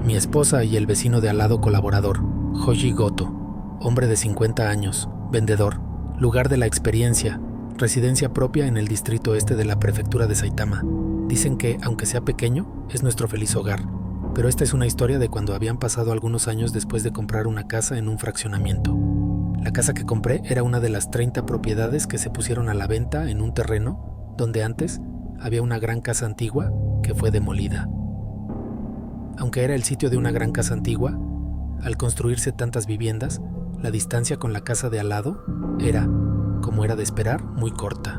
Mi esposa y el vecino de al lado colaborador, Hoji Goto, hombre de 50 años, vendedor, lugar de la experiencia, residencia propia en el distrito este de la prefectura de Saitama. Dicen que, aunque sea pequeño, es nuestro feliz hogar. Pero esta es una historia de cuando habían pasado algunos años después de comprar una casa en un fraccionamiento. La casa que compré era una de las 30 propiedades que se pusieron a la venta en un terreno donde antes había una gran casa antigua que fue demolida. Aunque era el sitio de una gran casa antigua, al construirse tantas viviendas, la distancia con la casa de al lado era, como era de esperar, muy corta.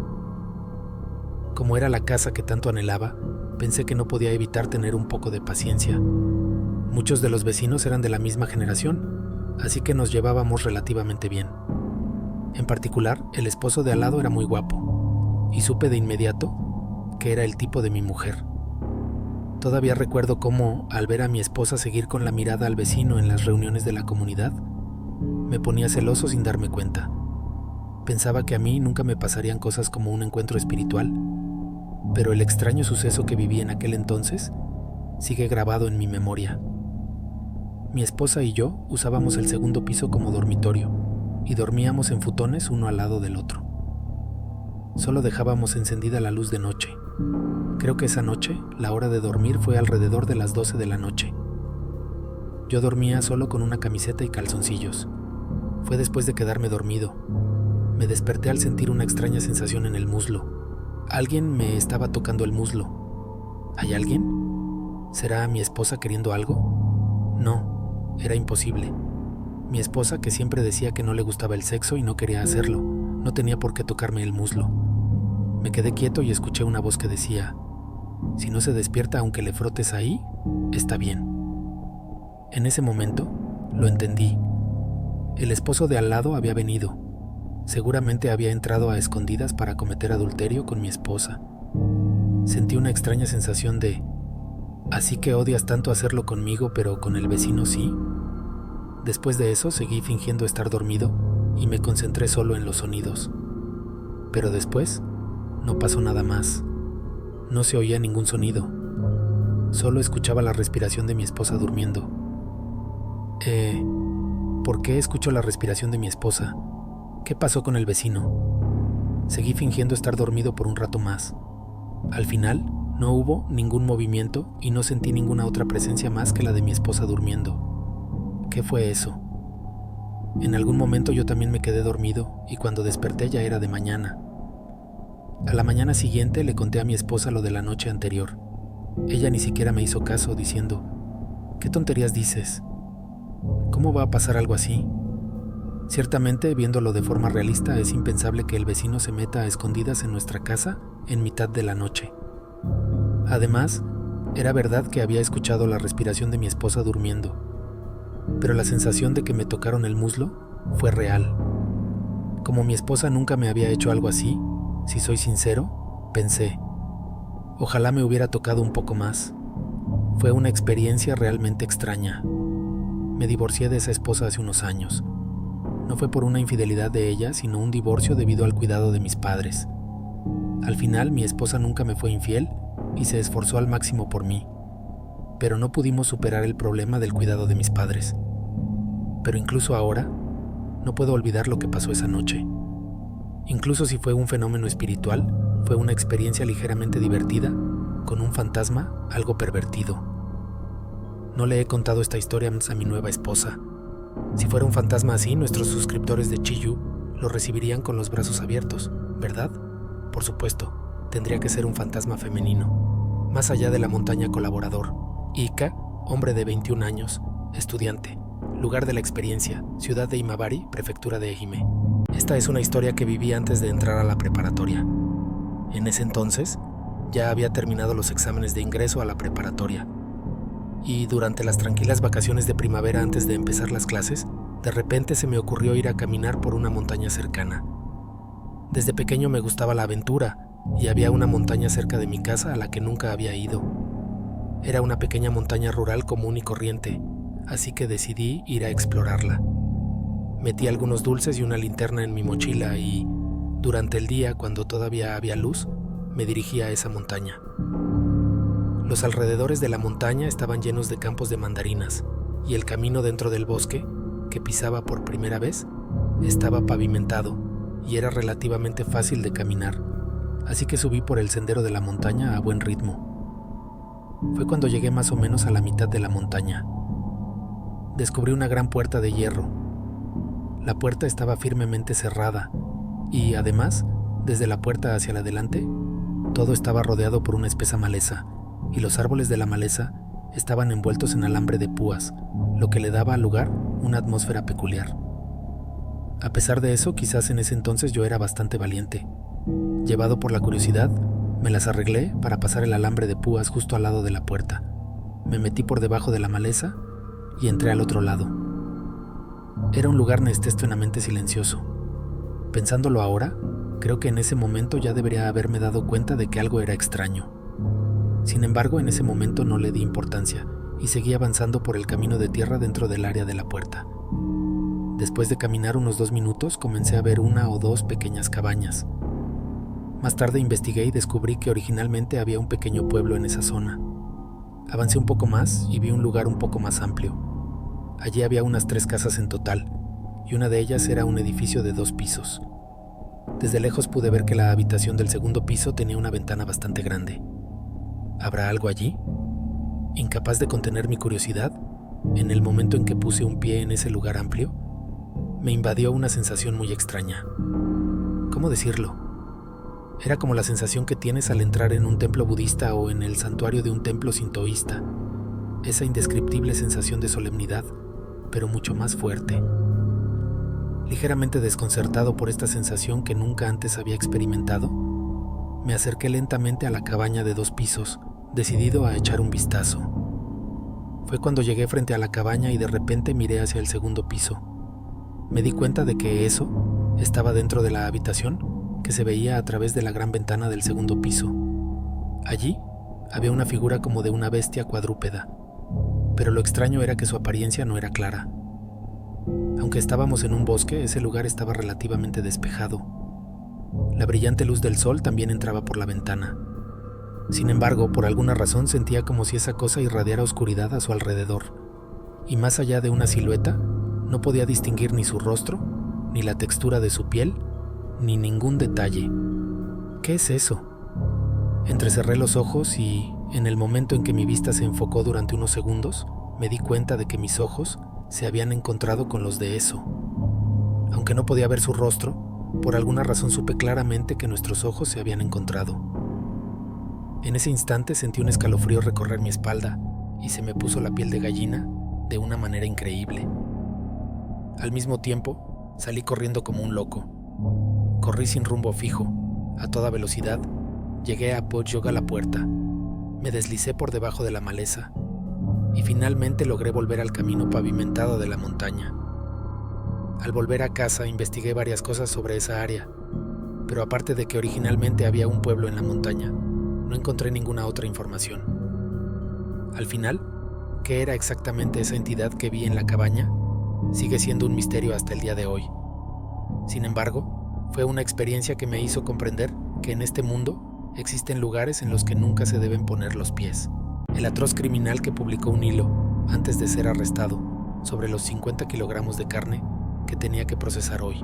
Como era la casa que tanto anhelaba, pensé que no podía evitar tener un poco de paciencia. Muchos de los vecinos eran de la misma generación, así que nos llevábamos relativamente bien. En particular, el esposo de al lado era muy guapo, y supe de inmediato que era el tipo de mi mujer. Todavía recuerdo cómo, al ver a mi esposa seguir con la mirada al vecino en las reuniones de la comunidad, me ponía celoso sin darme cuenta. Pensaba que a mí nunca me pasarían cosas como un encuentro espiritual, pero el extraño suceso que viví en aquel entonces sigue grabado en mi memoria. Mi esposa y yo usábamos el segundo piso como dormitorio y dormíamos en futones uno al lado del otro. Solo dejábamos encendida la luz de noche. Creo que esa noche la hora de dormir fue alrededor de las 12 de la noche. Yo dormía solo con una camiseta y calzoncillos. Fue después de quedarme dormido. Me desperté al sentir una extraña sensación en el muslo. Alguien me estaba tocando el muslo. ¿Hay alguien? ¿Será mi esposa queriendo algo? No, era imposible. Mi esposa, que siempre decía que no le gustaba el sexo y no quería hacerlo, no tenía por qué tocarme el muslo. Me quedé quieto y escuché una voz que decía: si no se despierta aunque le frotes ahí, está bien. En ese momento, lo entendí. El esposo de al lado había venido. Seguramente había entrado a escondidas para cometer adulterio con mi esposa. Sentí una extraña sensación de: ¿así que odias tanto hacerlo conmigo, pero con el vecino sí? Después de eso seguí fingiendo estar dormido y me concentré solo en los sonidos. Pero después no pasó nada más. No se oía ningún sonido. Solo escuchaba la respiración de mi esposa durmiendo. ¿Por qué escucho la respiración de mi esposa? ¿Qué pasó con el vecino? Seguí fingiendo estar dormido por un rato más. Al final, no hubo ningún movimiento y no sentí ninguna otra presencia más que la de mi esposa durmiendo. ¿Qué fue eso? En algún momento yo también me quedé dormido y cuando desperté ya era de mañana. A la mañana siguiente le conté a mi esposa lo de la noche anterior. Ella ni siquiera me hizo caso, diciendo: ¿qué tonterías dices? ¿Cómo va a pasar algo así? Ciertamente, viéndolo de forma realista, es impensable que el vecino se meta a escondidas en nuestra casa en mitad de la noche. Además, era verdad que había escuchado la respiración de mi esposa durmiendo, pero la sensación de que me tocaron el muslo fue real. Como mi esposa nunca me había hecho algo así, si soy sincero, pensé: ojalá me hubiera tocado un poco más. Fue una experiencia realmente extraña. Me divorcié de esa esposa hace unos años. No fue por una infidelidad de ella, sino un divorcio debido al cuidado de mis padres. Al final, mi esposa nunca me fue infiel y se esforzó al máximo por mí, pero no pudimos superar el problema del cuidado de mis padres. Pero incluso ahora, no puedo olvidar lo que pasó esa noche. Incluso si fue un fenómeno espiritual, fue una experiencia ligeramente divertida, con un fantasma algo pervertido. No le he contado esta historia a mi nueva esposa. Si fuera un fantasma así, nuestros suscriptores de Chiyu lo recibirían con los brazos abiertos, ¿verdad? Por supuesto, tendría que ser un fantasma femenino. Más allá de la montaña colaborador. Ika, hombre de 21 años, estudiante. Lugar de la experiencia, ciudad de Imabari, prefectura de Ehime. Esta es una historia que viví antes de entrar a la preparatoria. En ese entonces, ya había terminado los exámenes de ingreso a la preparatoria. Y durante las tranquilas vacaciones de primavera antes de empezar las clases, de repente se me ocurrió ir a caminar por una montaña cercana. Desde pequeño me gustaba la aventura y había una montaña cerca de mi casa a la que nunca había ido. Era una pequeña montaña rural común y corriente, así que decidí ir a explorarla. Metí algunos dulces y una linterna en mi mochila y, durante el día, cuando todavía había luz, me dirigí a esa montaña. Los alrededores de la montaña estaban llenos de campos de mandarinas, y el camino dentro del bosque, que pisaba por primera vez, estaba pavimentado y era relativamente fácil de caminar, así que subí por el sendero de la montaña a buen ritmo. Fue cuando llegué más o menos a la mitad de la montaña. Descubrí una gran puerta de hierro. La puerta estaba firmemente cerrada y, además, desde la puerta hacia el adelante, todo estaba rodeado por una espesa maleza, y los árboles de la maleza estaban envueltos en alambre de púas, lo que le daba al lugar una atmósfera peculiar. A pesar de eso, quizás en ese entonces yo era bastante valiente. Llevado por la curiosidad, me las arreglé para pasar el alambre de púas justo al lado de la puerta. Me metí por debajo de la maleza y entré al otro lado. Era un lugar nesténamente silencioso. Pensándolo ahora, creo que en ese momento ya debería haberme dado cuenta de que algo era extraño. Sin embargo, en ese momento no le di importancia y seguí avanzando por el camino de tierra dentro del área de la puerta. Después de caminar unos 2 minutos, comencé a ver 1 o 2 pequeñas cabañas. Más tarde investigué y descubrí que originalmente había un pequeño pueblo en esa zona. Avancé un poco más y vi un lugar un poco más amplio. Allí había unas 3 casas en total, y una de ellas era un edificio de 2 pisos. Desde lejos pude ver que la habitación del segundo piso tenía una ventana bastante grande. ¿Habrá algo allí? Incapaz de contener mi curiosidad, en el momento en que puse un pie en ese lugar amplio, me invadió una sensación muy extraña. ¿Cómo decirlo? Era como la sensación que tienes al entrar en un templo budista o en el santuario de un templo sintoísta. Esa indescriptible sensación de solemnidad, pero mucho más fuerte. Ligeramente desconcertado por esta sensación que nunca antes había experimentado, me acerqué lentamente a la cabaña de 2 pisos, decidido a echar un vistazo. Fue cuando llegué frente a la cabaña y de repente miré hacia el segundo piso. Me di cuenta de que eso estaba dentro de la habitación que se veía a través de la gran ventana del segundo piso. Allí había una figura como de una bestia cuadrúpeda, pero lo extraño era que su apariencia no era clara. Aunque estábamos en un bosque, ese lugar estaba relativamente despejado. La brillante luz del sol también entraba por la ventana. Sin embargo, por alguna razón sentía como si esa cosa irradiara oscuridad a su alrededor, y más allá de una silueta, no podía distinguir ni su rostro, ni la textura de su piel, ni ningún detalle. ¿Qué es eso? Entrecerré los ojos y, en el momento en que mi vista se enfocó durante unos segundos, me di cuenta de que mis ojos se habían encontrado con los de eso. Aunque no podía ver su rostro, por alguna razón supe claramente que nuestros ojos se habían encontrado. En ese instante sentí un escalofrío recorrer mi espalda y se me puso la piel de gallina de una manera increíble. Al mismo tiempo, salí corriendo como un loco. Corrí sin rumbo fijo, a toda velocidad, llegué a Yoga la puerta, me deslicé por debajo de la maleza y finalmente logré volver al camino pavimentado de la montaña. Al volver a casa investigué varias cosas sobre esa área, pero aparte de que originalmente había un pueblo en la montaña, no encontré ninguna otra información. Al final, ¿qué era exactamente esa entidad que vi en la cabaña? Sigue siendo un misterio hasta el día de hoy. Sin embargo, fue una experiencia que me hizo comprender que en este mundo existen lugares en los que nunca se deben poner los pies. El atroz criminal que publicó un hilo, antes de ser arrestado, sobre los 50 kilogramos de carne que tenía que procesar hoy.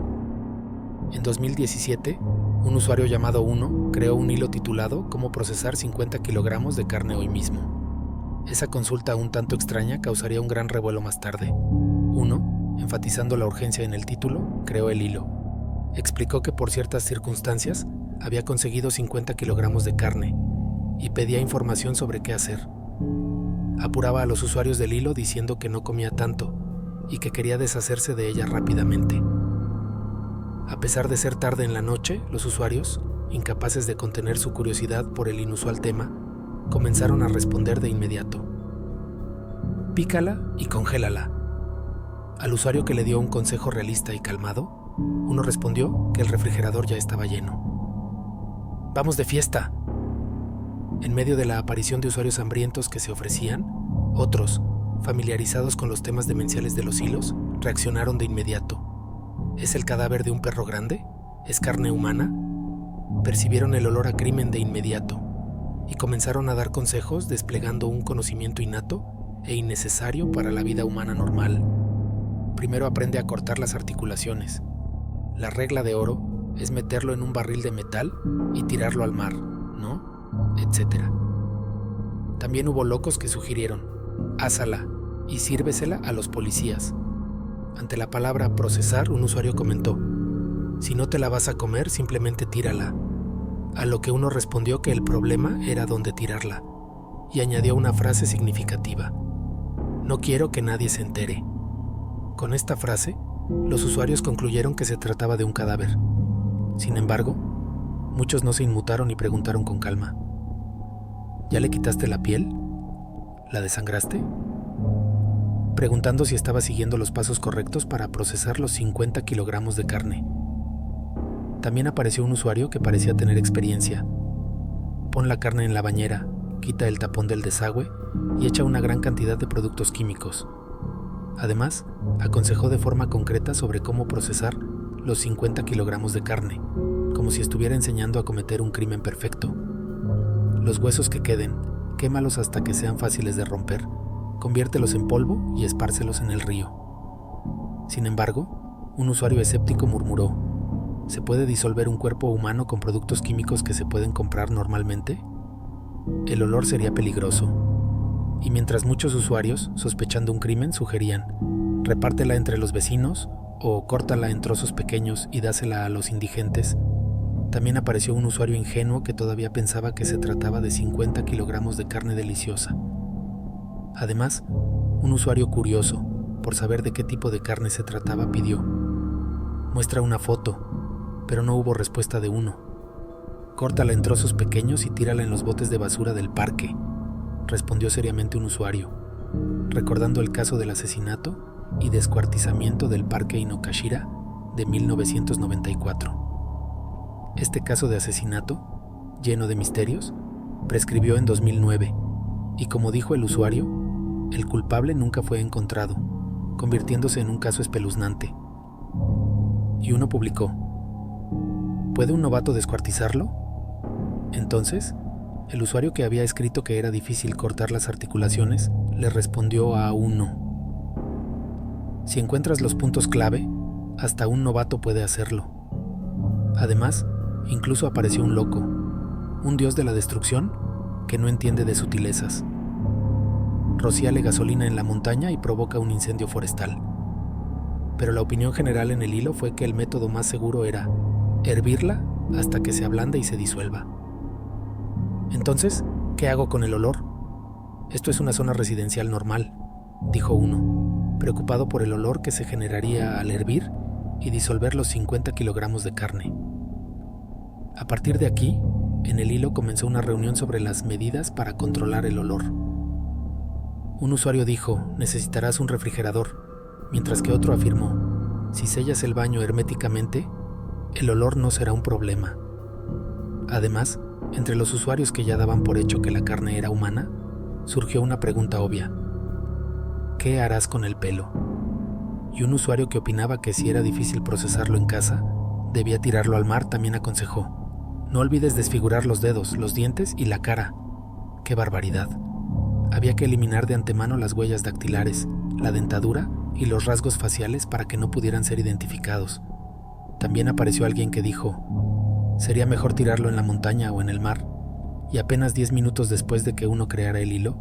En 2017, un usuario llamado Uno creó un hilo titulado «Cómo procesar 50 kilogramos de carne hoy mismo». Esa consulta un tanto extraña causaría un gran revuelo más tarde. Uno, enfatizando la urgencia en el título, creó el hilo. Explicó que por ciertas circunstancias había conseguido 50 kilogramos de carne y pedía información sobre qué hacer. Apuraba a los usuarios del hilo diciendo que no comía tanto y que quería deshacerse de ella rápidamente. A pesar de ser tarde en la noche, los usuarios, incapaces de contener su curiosidad por el inusual tema, comenzaron a responder de inmediato. Pícala y congélala. Al usuario que le dio un consejo realista y calmado, Uno respondió que el refrigerador ya estaba lleno. ¡Vamos de fiesta! En medio de la aparición de usuarios hambrientos que se ofrecían, otros, familiarizados con los temas demenciales de los hilos, reaccionaron de inmediato. ¿Es el cadáver de un perro grande? ¿Es carne humana? Percibieron el olor a crimen de inmediato. y comenzaron a dar consejos desplegando un conocimiento innato e innecesario para la vida humana normal. Primero aprende a cortar las articulaciones. La regla de oro es meterlo en un barril de metal y tirarlo al mar, ¿no? Etcétera. También hubo locos que sugirieron, házala y sírvesela a los policías. Ante la palabra procesar, un usuario comentó, si no te la vas a comer, simplemente tírala. A lo que uno respondió que el problema era dónde tirarla, y añadió una frase significativa, no quiero que nadie se entere. Con esta frase, los usuarios concluyeron que se trataba de un cadáver. Sin embargo, muchos no se inmutaron y preguntaron con calma, ¿ya le quitaste la piel? ¿La desangraste? Preguntando si estaba siguiendo los pasos correctos para procesar los 50 kilogramos de carne. También apareció un usuario que parecía tener experiencia. Pon la carne en la bañera, quita el tapón del desagüe y echa una gran cantidad de productos químicos. Además, aconsejó de forma concreta sobre cómo procesar los 50 kilogramos de carne, como si estuviera enseñando a cometer un crimen perfecto. Los huesos que queden, quémalos hasta que sean fáciles de romper, conviértelos en polvo y espárcelos en el río. Sin embargo, un usuario escéptico murmuró, ¿se puede disolver un cuerpo humano con productos químicos que se pueden comprar normalmente? El olor sería peligroso. Y mientras muchos usuarios, sospechando un crimen, sugerían, repártela entre los vecinos o córtala en trozos pequeños y dásela a los indigentes, también apareció un usuario ingenuo que todavía pensaba que se trataba de 50 kilogramos de carne deliciosa. Además, un usuario curioso, por saber de qué tipo de carne se trataba, pidió, muestra una foto, pero no hubo respuesta de uno. Córtala en trozos pequeños y tírala en los botes de basura del parque, respondió seriamente un usuario, recordando el caso del asesinato y descuartizamiento del parque Inokashira de 1994. Este caso de asesinato, lleno de misterios, prescribió en 2009 y, como dijo el usuario, el culpable nunca fue encontrado, convirtiéndose en un caso espeluznante. Y uno publicó, ¿puede un novato descuartizarlo? Entonces, el usuario que había escrito que era difícil cortar las articulaciones, le respondió a uno. Si encuentras los puntos clave, hasta un novato puede hacerlo. Además, incluso apareció un loco, un dios de la destrucción que no entiende de sutilezas. Rocíale gasolina en la montaña y provoca un incendio forestal. Pero la opinión general en el hilo fue que el método más seguro era hervirla hasta que se ablande y se disuelva. Entonces, ¿qué hago con el olor? Esto es una zona residencial normal, dijo uno, preocupado por el olor que se generaría al hervir y disolver los 50 kilogramos de carne. A partir de aquí, en el hilo comenzó una reunión sobre las medidas para controlar el olor. Un usuario dijo, necesitarás un refrigerador, mientras que otro afirmó, si sellas el baño herméticamente, el olor no será un problema. Además, entre los usuarios que ya daban por hecho que la carne era humana, surgió una pregunta obvia. ¿Qué harás con el pelo? Y un usuario que opinaba que si era difícil procesarlo en casa, debía tirarlo al mar también aconsejó, no olvides desfigurar los dedos, los dientes y la cara. ¡Qué barbaridad! Había que eliminar de antemano las huellas dactilares, la dentadura y los rasgos faciales para que no pudieran ser identificados. También apareció alguien que dijo, sería mejor tirarlo en la montaña o en el mar, y apenas 10 minutos después de que uno creara el hilo,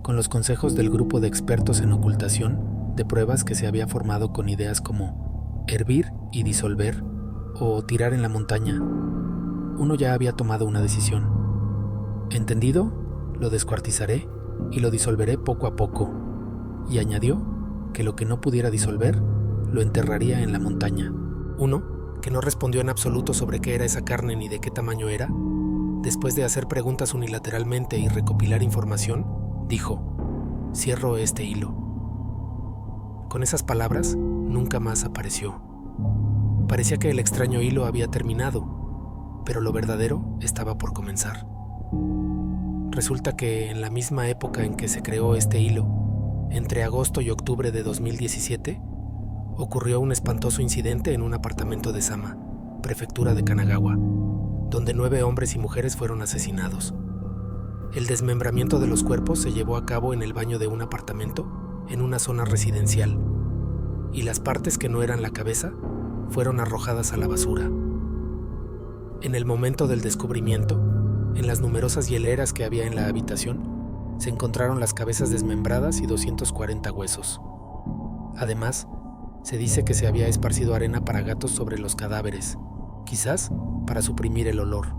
con los consejos del grupo de expertos en ocultación de pruebas que se había formado con ideas como hervir y disolver o tirar en la montaña, uno ya había tomado una decisión. ¿Entendido? Lo descuartizaré y lo disolveré poco a poco. Y añadió que lo que no pudiera disolver, lo enterraría en la montaña. Uno, que no respondió en absoluto sobre qué era esa carne ni de qué tamaño era, después de hacer preguntas unilateralmente y recopilar información, dijo, cierro este hilo. Con esas palabras, nunca más apareció. Parecía que el extraño hilo había terminado, pero lo verdadero estaba por comenzar. Resulta que en la misma época en que se creó este hilo, entre agosto y octubre de 2017, ocurrió un espantoso incidente en un apartamento de Sama, prefectura de Kanagawa, donde 9 hombres y mujeres fueron asesinados. El desmembramiento de los cuerpos se llevó a cabo en el baño de un apartamento en una zona residencial, y las partes que no eran la cabeza fueron arrojadas a la basura. En el momento del descubrimiento, en las numerosas hieleras que había en la habitación, se encontraron las cabezas desmembradas y 240 huesos. Además, se dice que se había esparcido arena para gatos sobre los cadáveres, quizás para suprimir el olor.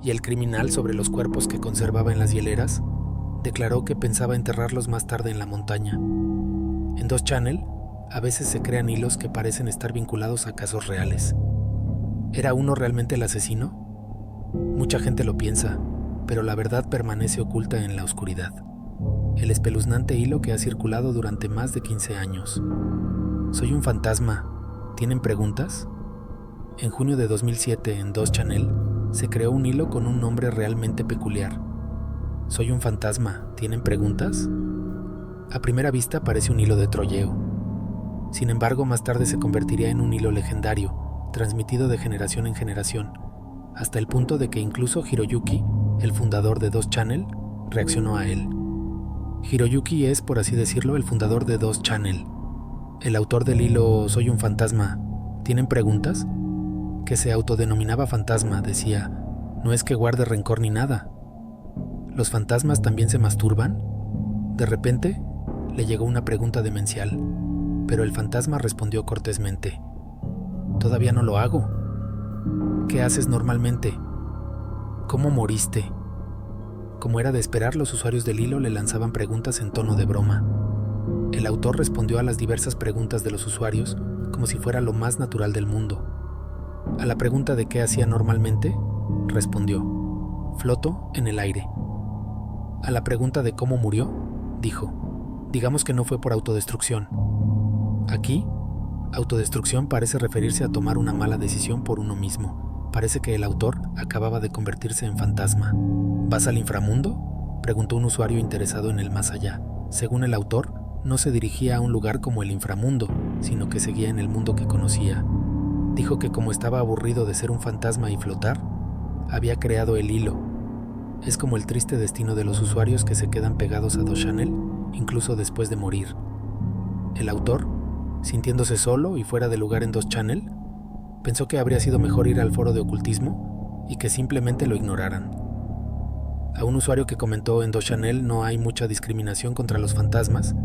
Y el criminal, sobre los cuerpos que conservaba en las hieleras, declaró que pensaba enterrarlos más tarde en la montaña. En 2 Channel, a veces se crean hilos que parecen estar vinculados a casos reales. ¿Era uno realmente el asesino? Mucha gente lo piensa, pero la verdad permanece oculta en la oscuridad. El espeluznante hilo que ha circulado durante más de 15 años. Soy un fantasma. ¿Tienen preguntas? En junio de 2007, en 2 Channel, se creó un hilo con un nombre realmente peculiar. Soy un fantasma. ¿Tienen preguntas? A primera vista parece un hilo de troleo. Sin embargo, más tarde se convertiría en un hilo legendario, transmitido de generación en generación, hasta el punto de que incluso Hiroyuki, el fundador de 2 Channel, reaccionó a él. Hiroyuki es, por así decirlo, el fundador de 2 Channel. El autor del hilo Soy un fantasma. ¿Tienen preguntas? Que se autodenominaba fantasma, decía, no es que guarde rencor ni nada. ¿Los fantasmas también se masturban? De repente, le llegó una pregunta demencial, pero el fantasma respondió cortésmente, todavía no lo hago. ¿Qué haces normalmente? ¿Cómo moriste? Como era de esperar, los usuarios del hilo le lanzaban preguntas en tono de broma. El autor respondió a las diversas preguntas de los usuarios como si fuera lo más natural del mundo. A la pregunta de qué hacía normalmente, respondió, floto en el aire. A la pregunta de cómo murió, dijo, digamos que no fue por autodestrucción. Aquí, autodestrucción parece referirse a tomar una mala decisión por uno mismo. Parece que el autor acababa de convertirse en fantasma. ¿Vas al inframundo?, preguntó un usuario interesado en el más allá. Según el autor, no se dirigía a un lugar como el inframundo, sino que seguía en el mundo que conocía. Dijo que como estaba aburrido de ser un fantasma y flotar, había creado el hilo. Es como el triste destino de los usuarios que se quedan pegados a 2 Channel, incluso después de morir. El autor, sintiéndose solo y fuera de lugar en 2 Channel, pensó que habría sido mejor ir al foro de ocultismo y que simplemente lo ignoraran. A un usuario que comentó en 2 Channel no hay mucha discriminación contra los fantasmas,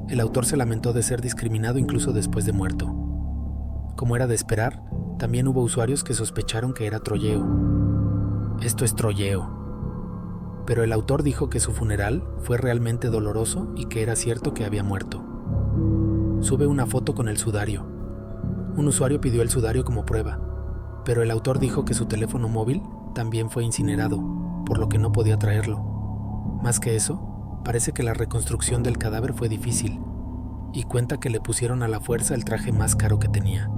el autor se lamentó de ser discriminado incluso después de muerto. Como era de esperar, también hubo usuarios que sospecharon que era trolleo. Esto es trolleo. Pero el autor dijo que su funeral fue realmente doloroso y que era cierto que había muerto. Sube una foto con el sudario. Un usuario pidió el sudario como prueba, pero el autor dijo que su teléfono móvil también fue incinerado, por lo que no podía traerlo. Más que eso, parece que la reconstrucción del cadáver fue difícil, y cuenta que le pusieron a la fuerza el traje más caro que tenía.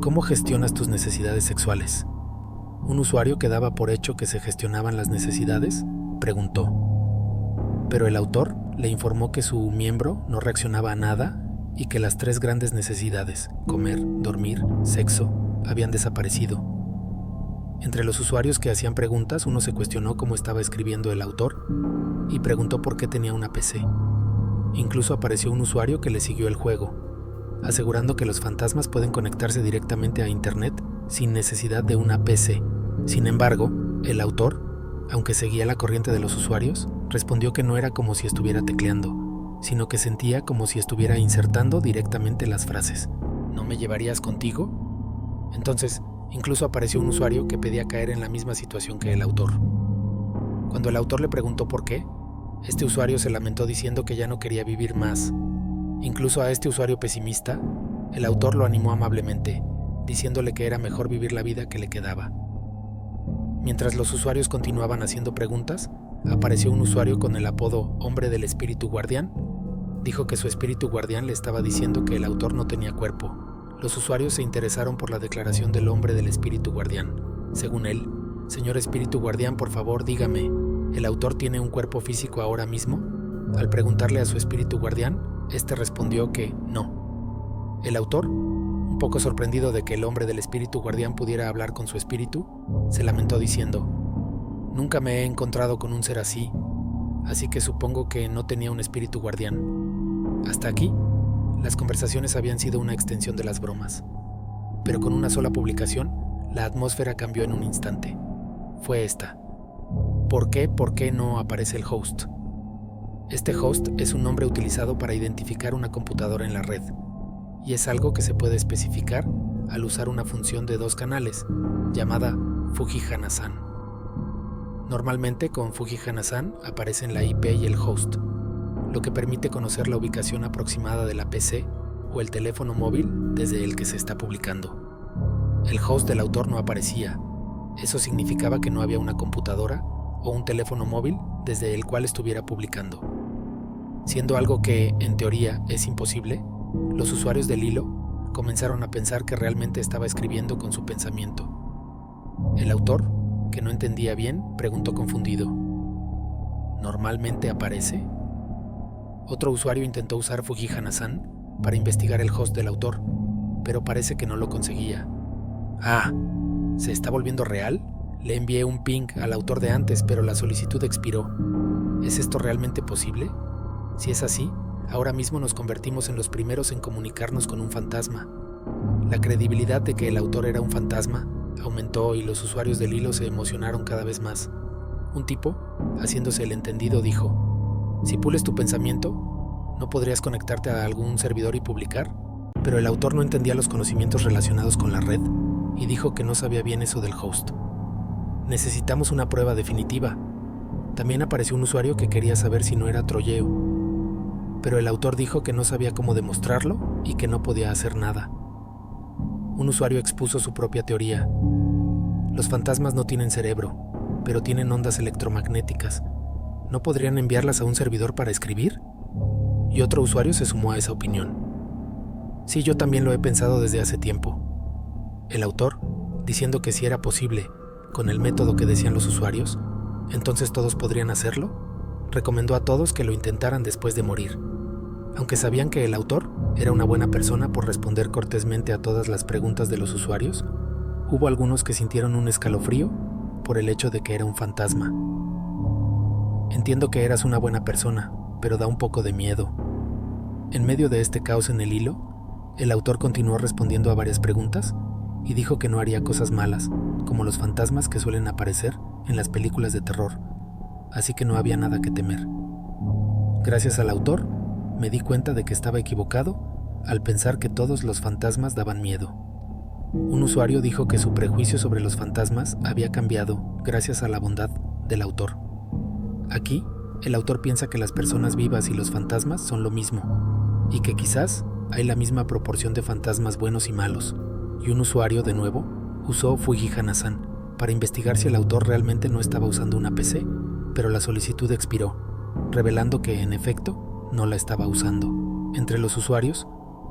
¿Cómo gestionas tus necesidades sexuales? Un usuario que daba por hecho que se gestionaban las necesidades, preguntó. Pero el autor le informó que su miembro no reaccionaba a nada y que las 3 grandes necesidades, comer, dormir, sexo, habían desaparecido. Entre los usuarios que hacían preguntas, uno se cuestionó cómo estaba escribiendo el autor y preguntó por qué tenía una PC. Incluso apareció un usuario que le siguió el juego, asegurando que los fantasmas pueden conectarse directamente a Internet sin necesidad de una PC. Sin embargo, el autor, aunque seguía la corriente de los usuarios, respondió que no era como si estuviera tecleando, sino que sentía como si estuviera insertando directamente las frases. ¿No me llevarías contigo? Entonces, incluso apareció un usuario que pedía caer en la misma situación que el autor. Cuando el autor le preguntó por qué, este usuario se lamentó diciendo que ya no quería vivir más. Incluso a este usuario pesimista, el autor lo animó amablemente, diciéndole que era mejor vivir la vida que le quedaba. Mientras los usuarios continuaban haciendo preguntas, apareció un usuario con el apodo Hombre del Espíritu Guardián. Dijo que su espíritu guardián le estaba diciendo que el autor no tenía cuerpo. Los usuarios se interesaron por la declaración del Hombre del Espíritu Guardián. Según él, señor Espíritu Guardián, por favor, dígame, ¿el autor tiene un cuerpo físico ahora mismo? Al preguntarle a su espíritu guardián, este respondió que no. El autor, un poco sorprendido de que el Hombre del Espíritu Guardián pudiera hablar con su espíritu, se lamentó diciendo, Nunca me he encontrado con un ser así que supongo que no tenía un espíritu guardián. Hasta aquí, las conversaciones habían sido una extensión de las bromas. Pero con una sola publicación, la atmósfera cambió en un instante. Fue esta. ¿Por qué no aparece el host? Este host es un nombre utilizado para identificar una computadora en la red, y es algo que se puede especificar al usar una función de 2 canales, llamada Fujihana-san. Normalmente con Fujihana-san aparecen la IP y el host, lo que permite conocer la ubicación aproximada de la PC o el teléfono móvil desde el que se está publicando. El host del autor no aparecía. Eso significaba que no había una computadora o un teléfono móvil desde el cual estuviera publicando. Siendo algo que, en teoría, es imposible, los usuarios del hilo comenzaron a pensar que realmente estaba escribiendo con su pensamiento. El autor, que no entendía bien, preguntó confundido: ¿normalmente aparece? Otro usuario intentó usar Fujihana-san para investigar el host del autor, pero parece que no lo conseguía. ¿Se está volviendo real? Le envié un ping al autor de antes, pero la solicitud expiró. ¿Es esto realmente posible? Si es así, ahora mismo nos convertimos en los primeros en comunicarnos con un fantasma. La credibilidad de que el autor era un fantasma aumentó y los usuarios del hilo se emocionaron cada vez más. Un tipo, haciéndose el entendido, dijo: si pules tu pensamiento, ¿no podrías conectarte a algún servidor y publicar? Pero el autor no entendía los conocimientos relacionados con la red y dijo que no sabía bien eso del host. Necesitamos una prueba definitiva. También apareció un usuario que quería saber si no era troyeo, pero el autor dijo que no sabía cómo demostrarlo y que no podía hacer nada. Un usuario expuso su propia teoría. Los fantasmas no tienen cerebro, pero tienen ondas electromagnéticas. ¿No podrían enviarlas a un servidor para escribir? Y otro usuario se sumó a esa opinión. Sí, yo también lo he pensado desde hace tiempo. El autor, diciendo que si era posible, con el método que decían los usuarios, entonces todos podrían hacerlo, recomendó a todos que lo intentaran después de morir. Aunque sabían que el autor era una buena persona por responder cortésmente a todas las preguntas de los usuarios, hubo algunos que sintieron un escalofrío por el hecho de que era un fantasma. Entiendo que eras una buena persona, pero da un poco de miedo. En medio de este caos en el hilo, el autor continuó respondiendo a varias preguntas y dijo que no haría cosas malas, como los fantasmas que suelen aparecer en las películas de terror, así que no había nada que temer. Gracias al autor, me di cuenta de que estaba equivocado al pensar que todos los fantasmas daban miedo. Un usuario dijo que su prejuicio sobre los fantasmas había cambiado gracias a la bondad del autor. Aquí, el autor piensa que las personas vivas y los fantasmas son lo mismo, y que quizás hay la misma proporción de fantasmas buenos y malos. Y un usuario, de nuevo, usó Fujihana-san para investigar si el autor realmente no estaba usando una PC, pero la solicitud expiró, revelando que, en efecto, no la estaba usando. Entre los usuarios,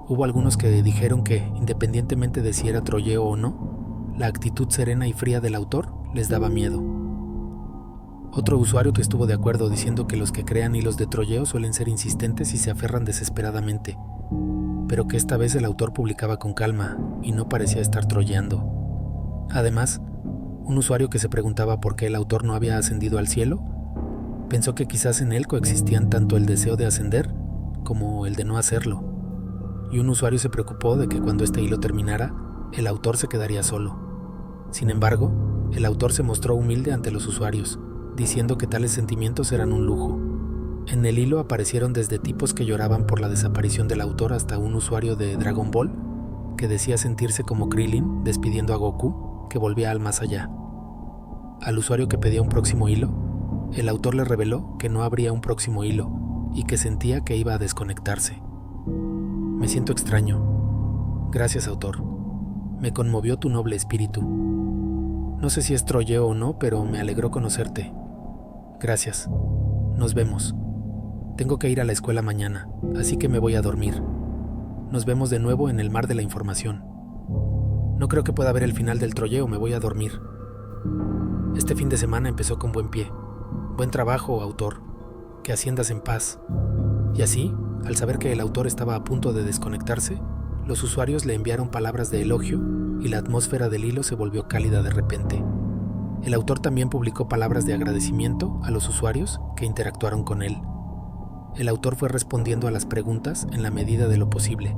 hubo algunos que dijeron que, independientemente de si era troyeo o no, la actitud serena y fría del autor les daba miedo. Otro usuario que estuvo de acuerdo diciendo que los que crean hilos de troyeo suelen ser insistentes y se aferran desesperadamente, pero que esta vez el autor publicaba con calma y no parecía estar troyeando. Además, un usuario que se preguntaba por qué el autor no había ascendido al cielo, pensó que quizás en él coexistían tanto el deseo de ascender como el de no hacerlo. Y un usuario se preocupó de que cuando este hilo terminara, el autor se quedaría solo. Sin embargo, el autor se mostró humilde ante los usuarios, diciendo que tales sentimientos eran un lujo. En el hilo aparecieron desde tipos que lloraban por la desaparición del autor hasta un usuario de Dragon Ball que decía sentirse como Krillin despidiendo a Goku, que volvía al más allá. Al usuario que pedía un próximo hilo, el autor le reveló que no habría un próximo hilo y que sentía que iba a desconectarse. Me siento extraño. Gracias, autor. Me conmovió tu noble espíritu. No sé si es troyeo o no, pero me alegró conocerte. Gracias. Nos vemos. Tengo que ir a la escuela mañana, así que me voy a dormir. Nos vemos de nuevo en el mar de la información. No creo que pueda ver el final del troyeo, me voy a dormir. Este fin de semana empezó con buen pie. Buen trabajo, autor. Que asciendas en paz. Y así, al saber que el autor estaba a punto de desconectarse, los usuarios le enviaron palabras de elogio y la atmósfera del hilo se volvió cálida de repente. El autor también publicó palabras de agradecimiento a los usuarios que interactuaron con él. El autor fue respondiendo a las preguntas en la medida de lo posible,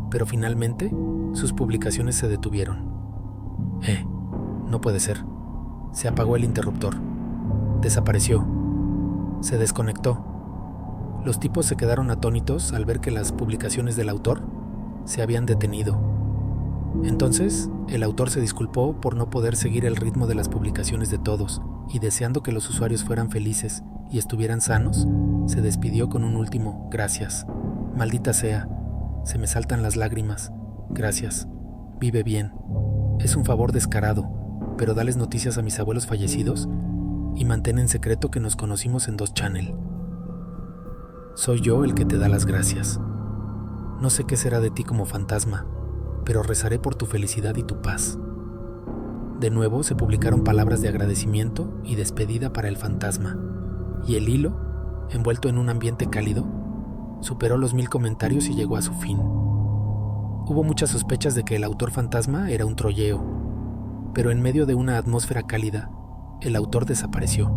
pero finalmente sus publicaciones se detuvieron. No puede ser. Se apagó el interruptor. Desapareció. Se desconectó. Los tipos se quedaron atónitos al ver que las publicaciones del autor se habían detenido. Entonces, el autor se disculpó por no poder seguir el ritmo de las publicaciones de todos, y deseando que los usuarios fueran felices y estuvieran sanos, se despidió con un último gracias. Maldita sea, se me saltan las lágrimas. Gracias. Vive bien. Es un favor descarado, pero dales noticias a mis abuelos fallecidos y mantén en secreto que nos conocimos en 2Channel. Soy yo el que te da las gracias. No sé qué será de ti como fantasma, pero rezaré por tu felicidad y tu paz. De nuevo se publicaron palabras de agradecimiento y despedida para el fantasma, y el hilo, envuelto en un ambiente cálido, superó los 1000 comentarios y llegó a su fin. Hubo muchas sospechas de que el autor fantasma era un troyeo, pero en medio de una atmósfera cálida, el autor desapareció.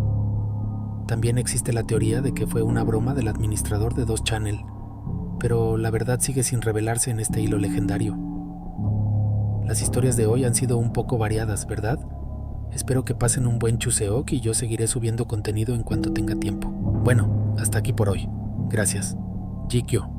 También existe la teoría de que fue una broma del administrador de 2Channel, pero la verdad sigue sin revelarse en este hilo legendario. Las historias de hoy han sido un poco variadas, ¿verdad? Espero que pasen un buen chuseok y yo seguiré subiendo contenido en cuanto tenga tiempo. Bueno, hasta aquí por hoy. Gracias. Jikyo.